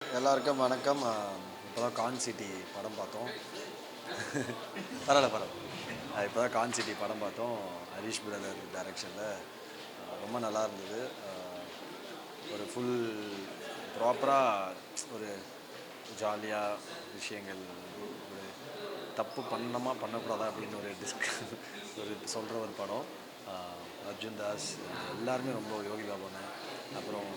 எல்லாருக்கும் வணக்கம். இப்போ தான் கான் சிட்டி படம் பார்த்தோம். பரவாயில்ல. இப்போ தான் கான் சிட்டி படம் பார்த்தோம். ஹரிஷ் பிரதர் டைரக்ஷனில் ரொம்ப நல்லா இருந்தது. ஒரு ஃபுல் ப்ராப்பராக ஒரு ஜாலியாக விஷயங்கள், ஒரு தப்பு பண்ணணுமா பண்ணக்கூடாதா அப்படின்னு ஒரு சொல்கிற ஒரு படம். அர்ஜுன் தாஸ் எல்லாருமே ரொம்ப, யோகி பாபுன்னு, அப்புறம்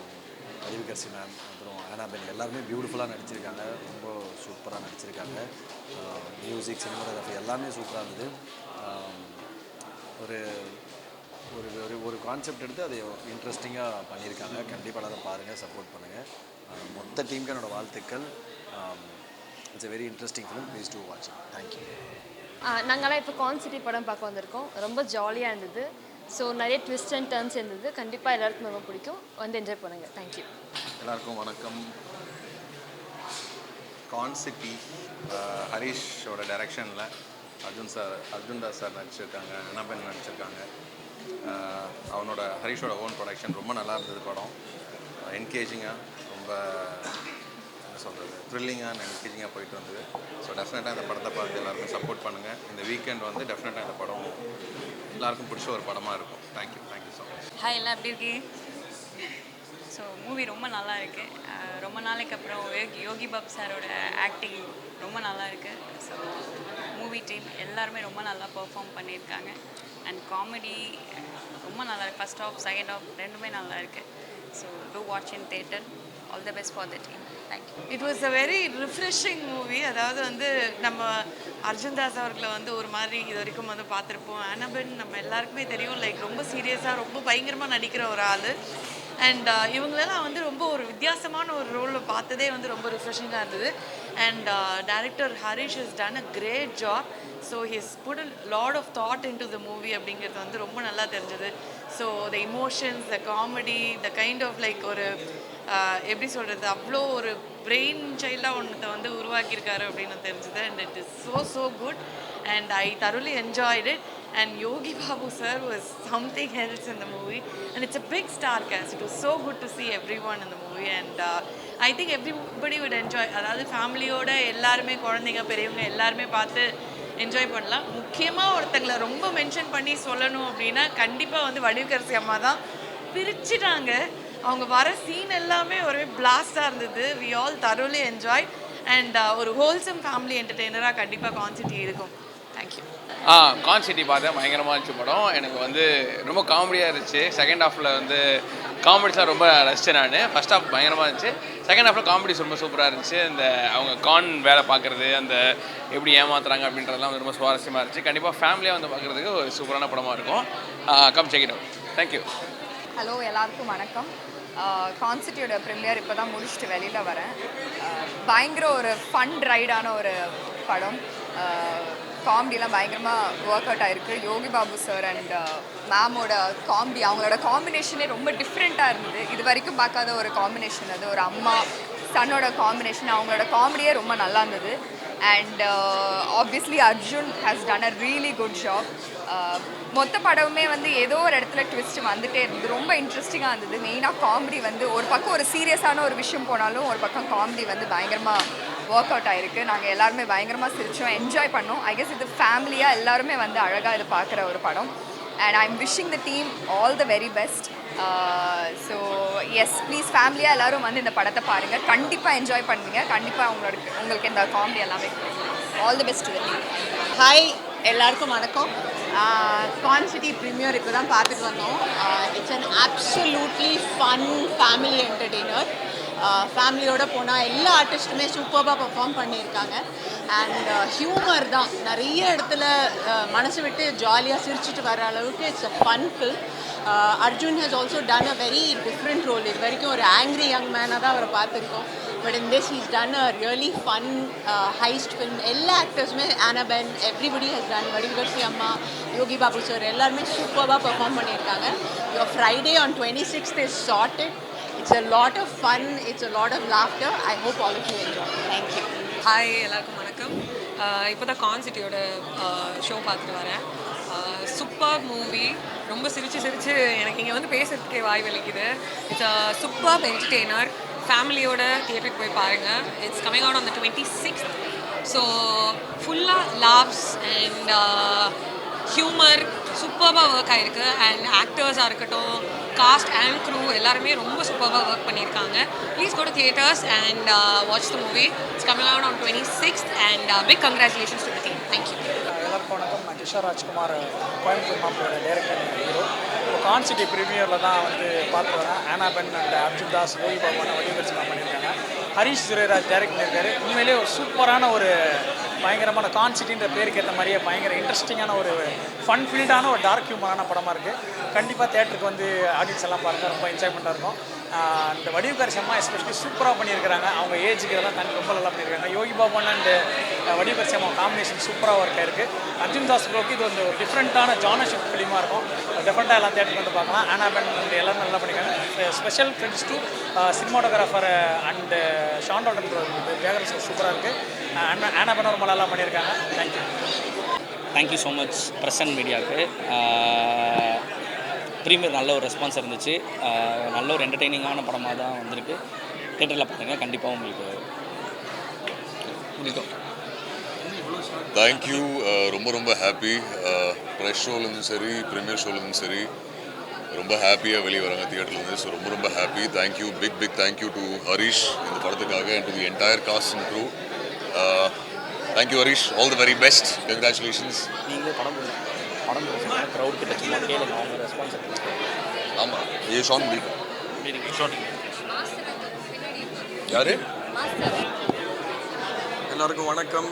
அறிவிகர்சி மேம், அப்புறம் ஆனாபென் எல்லாருமே பியூட்டிஃபுல்லாக நடிச்சிருக்காங்க. ரொம்ப சூப்பராக நடிச்சிருக்காங்க. மியூசிக், சினிமாட்டோகிராஃபி எல்லாமே சூப்பராக இருந்தது. ஒரு ஒரு ஒரு ஒரு கான்செப்ட் எடுத்து அதை இன்ட்ரெஸ்டிங்காக பண்ணியிருக்காங்க. கண்டிப்பாக எல்லாரும் பாருங்கள், சப்போர்ட் பண்ணுங்கள். மொத்த டீமுக்கு என்னோடய வாழ்த்துக்கள். It's a very interesting film. Please do watch it. Thank you. நாங்களாம் இப்போ கான் சிட்டி படம் பார்க்க வந்திருக்கோம். ரொம்ப ஜாலியாக இருந்தது. ஸோ நிறைய ட்விஸ்ட் அண்ட் டர்ன்ஸ் இருந்தது. கண்டிப்பாக எல்லாருக்கும் ரொம்ப பிடிக்கும். வந்து என்ஜாய் பண்ணுங்கள். தேங்க்யூ. எல்லாருக்கும் வணக்கம். கான் சிட்டி ஹரிஷோட டைரக்ஷனில் அர்ஜுன் தாஸ் சார் நடிச்சிருக்காங்க, ஆனாபென் நடிச்சிருக்காங்க. ஹரிஷோட ஓன் ப்ரொடக்ஷன். ரொம்ப நல்லா இருந்தது படம். என்கேஜிங்காக, ரொம்ப என்ன சொல்கிறது, த்ரில்லிங்காக அண்ட் என்கேஜிங்காக போயிட்டு வந்தது. ஸோ டெஃபினட்டாக இந்த படத்தை பார்த்து எல்லாருமே சப்போர்ட் பண்ணுங்கள். இந்த வீக்கெண்ட் வந்து டெஃபினட்டாக இந்த படம் எல்லாருக்கும் பிடிச்ச ஒரு படமாக இருக்கும். Thank you so much. ஹாய், எல்லாம் எப்படி இருக்கீங்க? ஸோ மூவி ரொம்ப நல்லா இருக்குது. ரொம்ப நாளைக்கு அப்புறம் யோகி பாபு சாரோட ஆக்டிங் ரொம்ப நல்லா இருக்குது. ஸோ மூவி டீம் எல்லாருமே ரொம்ப நல்லா பெர்ஃபார்ம் பண்ணியிருக்காங்க. அண்ட் காமெடி ரொம்ப நல்லா இருக்குது. ஃபர்ஸ்ட் ஹாஃப், செகண்ட் ஹாஃப் ரெண்டுமே நல்லா இருக்குது. So to watch in theatre. All the best for the team. Thank you. It was a very refreshing movie. அதாவது நம்ம அர்ஜுன் தாஸ் அவர்களை ஒரு மாதிரி இது வரைக்கும் பார்த்துருப்போம். ஆனாபென் நம்ம எல்லாருக்குமே தெரியும், லைக் ரொம்ப சீரியஸாக, ரொம்ப பயங்கரமாக நடிக்கிற ஒரு ஆள். அண்ட் இவங்களெல்லாம் ரொம்ப ஒரு வித்தியாசமான ஒரு ரோலில் பார்த்ததே ரொம்ப ரிஃப்ரெஷிங்காக இருந்தது. And director Harish has done a great job. So his put a lot of thought into the movie அப்படிங்கிறது ரொம்ப நல்லா தெரிஞ்சது. So the emotions, the comedy, the kind of like ஒரு எப்படி சொல்கிறது, அவ்வளோ ஒரு பிரெயின் சைல்டாக ஒன்றத்தை உருவாக்கியிருக்காரு அப்படின்னு தெரிஞ்சுது. And it is so good and I thoroughly enjoyed it. And Yogi Babu sir was something else in the movie, and it's a big star cast. It was so good to see everyone in the movie, and I think everybody would enjoy. அதாவது ஃபேமிலியோட எல்லாருமே, குழந்தைங்க பெரியவங்க எல்லாருமே பார்த்து enjoy பண்ணலாம். முக்கியமாக ஒருத்தங்களை ரொம்ப மென்ஷன் பண்ணி சொல்லணும் அப்படின்னா கண்டிப்பாக வடிவுக்கரசி அம்மா தான். பிரிச்சுட்டாங்க. அவங்க வர சீன் எல்லாமே ஒரே பிளாஸ்டாக இருந்தது. We all thoroughly enjoyed, and ஒரு ஹோல்சம் ஃபேமிலி என்டர்டெய்னராக கண்டிப்பாக கான் சிட்டி இருக்கும். தேங்க்யூ. கான் சிட்டி பார்த்தேன். பயங்கரமாக இருந்துச்சு படம். எனக்கு ரொம்ப காமெடியாக இருந்துச்சு. செகண்ட் ஹாஃபில் காமெடிஸ்லாம் ரொம்ப ரசித்தேன் நான். ஃபர்ஸ்ட் ஹாஃப் பயங்கரமாக இருந்துச்சு. செகண்ட் ஹாஃபில் காமெடிஸ் ரொம்ப சூப்பராக இருந்துச்சு. இந்த அவங்க கான் வேலை பார்க்குறது, அந்த எப்படி ஏமாத்துறாங்க அப்படின்றதெல்லாம் ரொம்ப சுவாரஸ்யமாக இருந்துச்சு. கண்டிப்பாக ஃபேமிலியாக பார்க்குறதுக்கு ஒரு சூப்பரான படமாக இருக்கும். Come check it out. Thank you. Hello, எல்லாருக்கும் வணக்கம். கான் சிட்டியோட ப்ரீமியர் இப்போ தான் முடிச்சுட்டு வெளியில் வரேன். பயங்கர ஒரு ஃபன் ரைடான ஒரு படம். காமெடிலாம் பயங்கரமாக ஒர்க் அவுட் ஆகிருக்கு. Yogi Babu sir and மேமோட comedy, அவங்களோட காம்பினேஷனே ரொம்ப டிஃப்ரெண்ட்டாக இருந்தது. இது வரைக்கும் பார்க்காத ஒரு காம்பினேஷன் அது. ஒரு அம்மா சன்னோட காம்பினேஷன், அவங்களோட காமெடியே ரொம்ப நல்லா இருந்தது. And obviously Arjun has done a really good job. மொத்த படமுமே ஏதோ ஒரு இடத்துல ட்விஸ்ட் வந்துகிட்டே இருந்தது. ரொம்ப இன்ட்ரெஸ்டிங்காக இருந்தது. மெயினாக காமெடி ஒரு பக்கம் ஒரு சீரியஸான ஒரு விஷயம் போனாலும் ஒரு பக்கம் காமெடி பயங்கரமாக ஒர்க் அவுட் ஆகிருக்கு. நாங்கள் எல்லாருமே பயங்கரமாக சிரித்தோம், என்ஜாய் பண்ணோம். ஐ கெஸ் இது ஃபேமிலியாக எல்லாருமே அழகாக இது பார்க்குற ஒரு படம். And I am wishing the team all the very best. So yes, please ஃபேமிலியாக எல்லோரும் இந்த படத்தை பாருங்கள். கண்டிப்பாக என்ஜாய் பண்ணுவீங்க. கண்டிப்பாக உங்களுக்கு இந்த காமெடி எல்லாமே all the best to the team. Hi, எல்லாருக்கும் வணக்கம். கான் சிட்டி ப்ரீமியர் இப்போ தான் பார்த்துட்டு வந்தோம். It's an absolutely fun family entertainer. ஃபேமிலியோடு போனால் எல்லா ஆர்டிஸ்ட்டுமே சூப்பராக பர்ஃபார்ம் பண்ணியிருக்காங்க. அண்ட் ஹியூமர் தான் நிறைய இடத்துல மனசு விட்டு ஜாலியாக சிரிச்சிட்டு வர அளவுக்கு it's a fun film. Arjun has also done a very different role. இது வரைக்கும் ஒரு ஆங்க்ரி யங் மேனாக தான் அவரை பார்த்துருக்கோம். But in this he's done a really fun heist film. எல்லா ஆக்டர்ஸுமே, ஆனாபென், எவ்ரிபடி ஹஸ் டன். வடிவுகரசி அம்மா, யோகி பாபு சார் எல்லாருமே சூப்பராக பெர்ஃபார்ம் பண்ணியிருக்காங்க. Your Friday on 26th is sorted. It's a lot of fun. It's a lot of laughter. I hope all of you enjoy. Thank you. Hi, எல்லாருக்கும் வணக்கம். இப்போ தான் Con சிட்டியோட show பார்த்துட்டு வரேன். Super movie. ரொம்ப சிரித்து எனக்கு இங்கே பேசுகிறதுக்கே வாய் வலிக்குது. It's a super entertainer. ஃபேமிலியோட தியேட்டருக்கு போய் பாருங்கள். It's coming out on the 26th. So ஃபுல்லாக லாவ்ஸ் அண்ட் ஹியூமர் சூப்பராக ஒர்க் ஆகிருக்கு. அண்ட் ஆக்டர்ஸாக இருக்கட்டும், காஸ்ட் அண்ட் க்ரூ எல்லாருமே ரொம்ப சூப்பராக ஒர்க் பண்ணியிருக்காங்க. Please go to theatres and watch the movie. It's coming out on 26th and big congratulations to the team. Thank you. எல்லாருக்கும் வணக்கம். நான் கிஷோர் ராஜ்குமார், கோயம்புத்தூர் மாப்பிளோட டைரக்டர் ஹீரோ. இப்போ கான்சிட்டி ப்ரீமியரில் தான் வந்து பார்த்து வரேன். ஆனாபென் அண்ட் அர்ஜுன் தாஸ், யோகி பாபுவான வடிவதர்சனம் பண்ணியிருக்காங்க. ஹரிஷ் சுரேராஜ் டைரக்ட் பண்ணியிருக்காரு. உண்மையிலே ஒரு சூப்பரான ஒரு பயங்கரமான கான்சிட்டின்ற பேருக்கு ஏற்ற மாதிரியே பயங்கர இன்ட்ரெஸ்டிங்கான ஒரு ஃபன் ஃபீல்டான ஒரு டார்க் ஹியூமரான படமாக இருக்குது. கண்டிப்பாக தேட்டருக்கு வந்து ஆடியன்ஸ் எல்லாம் பாருங்கள், ரொம்ப என்ஜாய்மெண்ட்டாக இருக்கும். இந்த வடிவுகரிசி அம்மா எஸ்பெஷலி சூப்பராக பண்ணியிருக்கிறாங்க. அவங்க ஏஜுக்கு இதெல்லாம் தனி ரொம்ப நல்லா பண்ணியிருக்காங்க. யோகி பாபு அண்ட் வடிவுகரிசி அம்மா காம்பினேஷன் சூப்பராக ஒர்க் ஆயிருக்கு. அர்ஜுன் தாஸ் ப்ரோக்கு இது வந்து ஒரு டிஃப்ரெண்ட்டான ஜானர் ஷிஃப்ட் ஃபிலிமாக இருக்கும். டெஃபரெண்ட்டாக எல்லாம் தேட்டருக்கு வந்து பார்க்கலாம். ஆனாபென் எல்லாரும் நல்லா பண்ணியிருக்காங்க. Special credits to cinematographer and Shawn Dalton background சூப்பராக இருக்குது. ஆனாபென் ரொம்ப நல்லா பண்ணியிருக்காங்க. தேங்க்யூ ஸோ மச் பிரசன்ட் மீடியாவுக்கு. ப்ரீமியர் நல்ல ஒரு ரெஸ்பான்ஸ் இருந்துச்சு. நல்ல ஒரு என்டர்டெய்னிங்கான படமாக தான் வந்திருக்கு. தேட்டரில் பாருங்கள், கண்டிப்பாக உங்களுக்கு பிடிக்கும். தேங்க்யூ. ரொம்ப ரொம்ப ஹாப்பி. ப்ரெஷ் ஷோலேருந்தும் சரி, ப்ரீமியர் ஷோலேருந்தும் சரி, ரொம்ப ஹாப்பியாக வெளியே வராங்க தியேட்டர்லேருந்து. ஸோ ரொம்ப ரொம்ப happy. Thank you, big thank you to Harish இந்த படத்துக்காக and to the entire cast and crew. Thank you Harish, all the very best. Congratulations. நீங்களே படம் க்ரௌட் கிட்ட சும்மா கேளுங்க, அவங்க ரெஸ்பான்ஸ். ஆமாம், ஏ ஷான் முடியும். யார்? எல்லாருக்கும் வணக்கம்.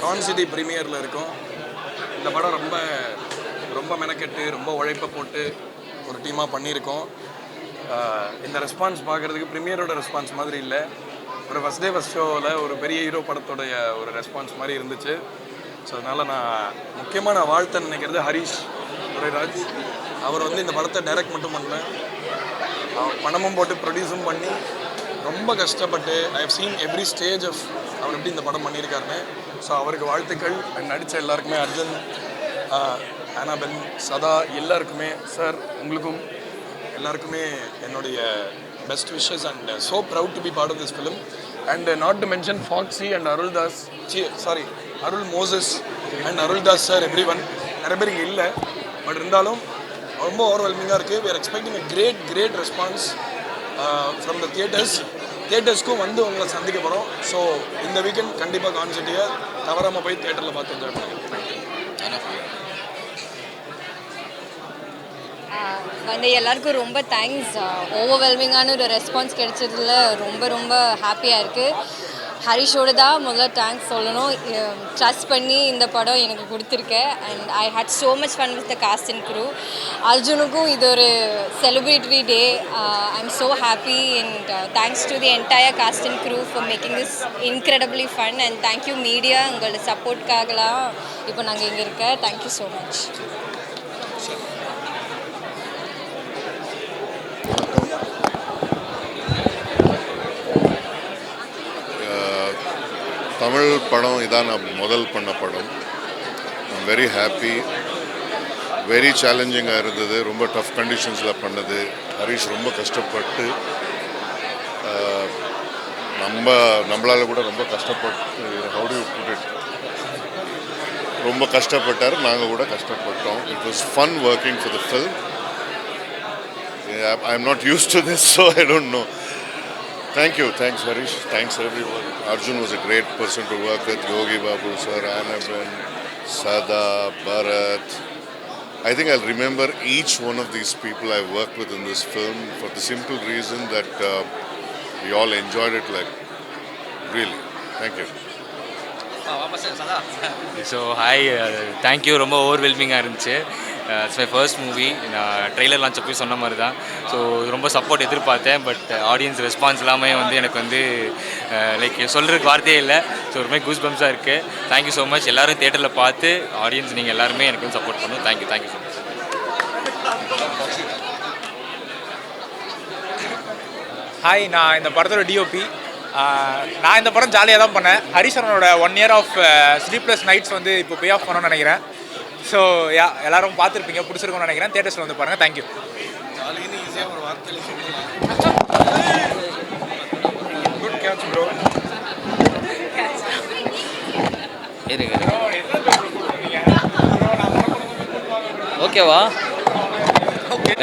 கான்சிட்டி ப்ரீமியரில் இருக்கும். இந்த படம் ரொம்ப ரொம்ப மெனக்கெட்டு ரொம்ப உழைப்பை போட்டு ஒரு டீமாக பண்ணியிருக்கோம். இந்த ரெஸ்பான்ஸ் பார்க்குறதுக்கு ப்ரீமியரோட ரெஸ்பான்ஸ் மாதிரி இல்லை. ஒரு ஃபஸ்ட் டே ஃபஸ்ட் ஷோவில் ஒரு பெரிய ஹீரோ படத்தோடைய ஒரு ரெஸ்பான்ஸ் மாதிரி இருந்துச்சு. ஸோ அதனால் நான் முக்கியமாக வாழ்த்த நினைக்கிறது ஹரிஷ் சுரேராஜ். அவர் வந்து இந்த படத்தை டைரக்ட் மட்டும் பண்ணல, பணமும் போட்டு ப்ரொடியூஸும் பண்ணி ரொம்ப கஷ்டப்பட்டு I have seen every stage of அவர் எப்படி இந்த படம் பண்ணியிருக்காருன்னு. ஸோ அவருக்கு வாழ்த்துக்கள். நடித்த எல்லாருக்குமே, அர்ஜுன், ஆனாபென், சதா எல்லாருக்குமே, சார் உங்களுக்கும் எல்லாருக்குமே என்னுடைய best wishes and so proud to be part of this film. And not to mention Foxy and Arul Moses and Aruldas sir, everyone. நிறைய பேர் இங்கே இல்லை, பட் இருந்தாலும் ரொம்ப ஓவர்வெல்மிங்காக இருக்குது. We are expecting a great response from the தியேட்டர்ஸ்க்கும் வந்து உங்களை சந்திக்க போகிறோம். ஸோ இந்த வீக்கெண்ட் கண்டிப்பாக கான்செர்ட்டியை தவறாமல் போய் தியேட்டரில் பார்த்து என்ஜாய் பண்ணுங்கள். வந்து எல்லாருக்கும் ரொம்ப தேங்க்ஸ். ஓவர்வெல்மிங்கான ஒரு ரெஸ்பான்ஸ் கிடைச்சதுல ரொம்ப ரொம்ப ஹாப்பியாக இருக்குது. ஹரிஷோட தான் முதல்ல தேங்க்ஸ் சொல்லணும். ட்ரஸ்ட் பண்ணி இந்த படம் எனக்கு கொடுத்துருக்கேன். And I had so much fun with the cast and crew. அர்ஜுனுக்கும் இது ஒரு celebratory day. I am so happy and thanks to the entire cast and crew for making this incredibly fun. And thank you media, உங்களோட சப்போர்ட்காகலாம் இப்போ நாங்கள் இங்கே இருக்கேன். Thank you so much. Tamil படம் இதான் நான் முதல் பண்ண படம். I'm very happy. வெரி சேலஞ்சிங்காக இருந்தது. ரொம்ப டஃப் கண்டிஷன்ஸில் பண்ணது. ஹரிஷ் ரொம்ப கஷ்டப்பட்டு நம்மளால் கூட ரொம்ப கஷ்டப்பட்டு ரொம்ப கஷ்டப்பட்டார். நாங்கள் கூட கஷ்டப்பட்டோம். It was fun working for the film. I am not used to this, so I don't know. Thank you. Thanks, Harish. Thanks, everyone. Arjun was a great person to work with. Yogi Babu, sir, Anaben, Sada, Bharat. I think I'll remember each one of these people I worked with in this film for the simple reason that we all enjoyed it, like, really. Thank you. So hi, thank you. ரொம்ப ஓவர்வெல்மிங்காக இருந்துச்சு. It's my first movie. நான் trailer launch போய் சொன்ன மாதிரி தான். So ரொம்ப support எதிர்பார்த்தேன். But audience response எல்லாமே வந்து எனக்கு வந்து லைக் சொல்கிறதுக்கு வார்த்தையே இல்லை. ஸோ ஒரு மாதிரி கூஸ் பம்ஸாக இருக்குது. Thank you so much. எல்லோரும் தேட்டரில் பார்த்து ஆடியன்ஸ் நீங்கள் எல்லாருமே எனக்கு வந்து சப்போர்ட் பண்ணும். Thank you so much. ஹாய், நான் இந்த படத்தோட டிஓபி. நான் இந்த படம் ஜாலியாக தான் பண்ணேன். ஹரிசரனோட 1 year ஆஃப் ஸ்லீப்லெஸ் நைட்ஸ் வந்து இப்போ பே ஆஃப் பண்ணணும்னு நினைக்கிறேன். ஸோ எல்லாரும் பார்த்துருப்பீங்க, பிடிச்சிருக்கோன்னு நினைக்கிறேன். தியேட்டர்ஸில் வந்து பாருங்கள். தேங்க்யூ. Much bro. ஓகேவா?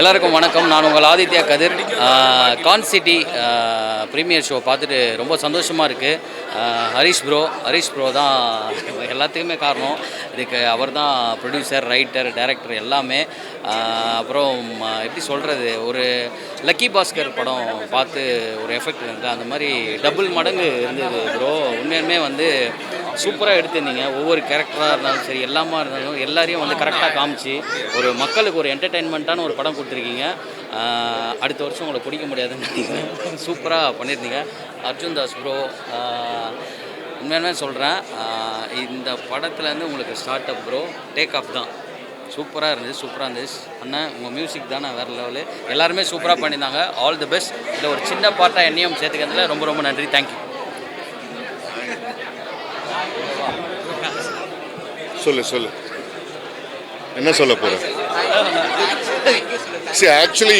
எல்லாருக்கும் வணக்கம். நான் உங்கள் ஆதித்யா கதிர். கான் சிட்டி ப்ரீமியர் ஷோ பார்த்துட்டு ரொம்ப சந்தோஷமாக இருக்குது. ஹரிஷ் ப்ரோ தான் எல்லாத்துக்குமே காரணம். இதுக்கு அவர் தான் ப்ரொடியூசர், ரைட்டர், டைரக்டர் எல்லாமே. அப்புறம் எப்படி சொல்கிறது, ஒரு லக்கி பாஸ்கர் படம் பார்த்து ஒரு எஃபெக்ட் இருந்தது, அந்த மாதிரி டபுள் மடங்கு இருந்தது ப்ரோ. உண்மையுமே வந்து சூப்பராக எடுத்திருந்தீங்க. ஒவ்வொரு கேரக்டராக இருந்தாலும் சரி, எல்லாமா இருந்தாலும் எல்லாரையும் வந்து கரெக்டாக காமிச்சு ஒரு மக்களுக்கு ஒரு என்டர்டெயின்மெண்ட்டான ஒரு படம் கொடுத்துருக்கீங்க. அடுத்த வருஷம் உங்களை பிடிக்க முடியாதுன்னு நினைக்கிறேன். சூப்பராக பண்ணியிருந்தீங்க. அர்ஜுன் தாஸ் ப்ரோ, உண்மையுமே சொல்கிறேன், இந்த படத்துலேருந்து உங்களுக்கு start up bro, take off தான். சூப்பராக இருந்துச்சு அண்ணன். உங்கள் மியூசிக் தானே வேறு லெவலு. எல்லாருமே சூப்பராக பண்ணியிருந்தாங்க. All the best. இதில் ஒரு சின்ன பார்ட்டாக என்னையும் சேர்த்துக்கிறதுல ரொம்ப ரொம்ப நன்றி. தேங்க்யூ. சொல்லு என்ன சொல்ல போகிறேன்? சரி, ஆக்சுவலி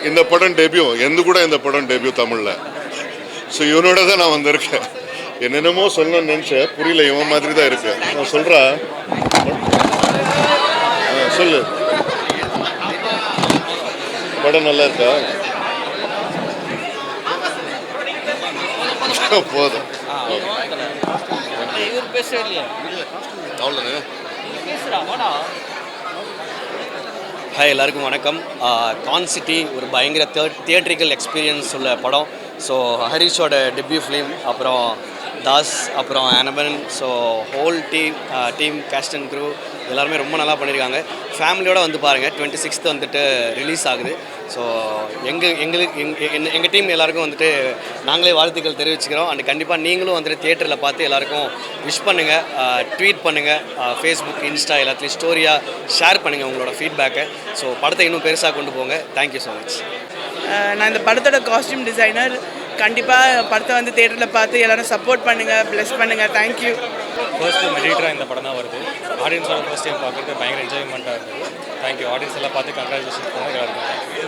இந்த படம் டெபியூ, இந்த படம் டெபியூ தமிழில். ஸோ இவனோட தான் நான் வந்திருக்கேன். என்னென்னமோ சொல்லணும்னு நினச்சேன், புரியல. இவன் மாதிரி தான் இருக்கு. நான் சொல்கிறா, சொல்லு. படம் நல்லா இருக்கா? போதும். ஹாய், எல்லாருக்கும் வணக்கம். கான் சிட்டி ஒரு பயங்கர தியேட்ரிக்கல் எக்ஸ்பீரியன்ஸ் உள்ள படம். ஸோ ஹரிஷோட டெபியூ ஃபிலிம், அப்புறம் தாஸ், அப்புறம் ஆனபன். So whole team cast and crew எல்லாருமே ரொம்ப நல்லா பண்ணியிருக்காங்க. ஃபேமிலியோடு வந்து பாருங்கள். 26th வந்துட்டு ரிலீஸ் ஆகுது. ஸோ எங்கள் டீம் எல்லாருக்கும் வந்துட்டு நாங்களே வாழ்த்துக்கள் தெரிவிச்சுக்கிறோம். அண்ட் கண்டிப்பாக நீங்களும் வந்துட்டு தியேட்டரில் பார்த்து எல்லாருக்கும் விஷ் பண்ணுங்கள், ட்வீட் பண்ணுங்கள், ஃபேஸ்புக், இன்ஸ்டா எல்லாத்துலேயும் ஸ்டோரியாக ஷேர் பண்ணுங்கள் உங்களோட ஃபீட்பேக்கை. ஸோ படத்தை இன்னும் பெருசாக கொண்டு போங்க. Thank you so much. நான் இந்த படத்தோட காஸ்டியூம் டிசைனர். கண்டிப்பாக படத்தை வந்து தியேட்டரில் பார்த்து எல்லோரும் சப்போர்ட் பண்ணுங்கள், ப்ளஸ் பண்ணுங்கள். தேங்க்யூ. ஃபர்ஸ்ட் எடிட்டராக இந்த படம் தான் வருது. ஆடியன்ஸோட ஃபர்ஸ்ட் டைம் பார்க்குறது பயங்கர என்ஜாய்மெண்ட்டாக இருக்குது. தேங்க்யூ. ஆடியன்ஸ் எல்லாம் பார்த்து கங்க்ராச்சுலேஷன் பண்ணுங்கள். எல்லாருக்கும் தேங்க்யூ.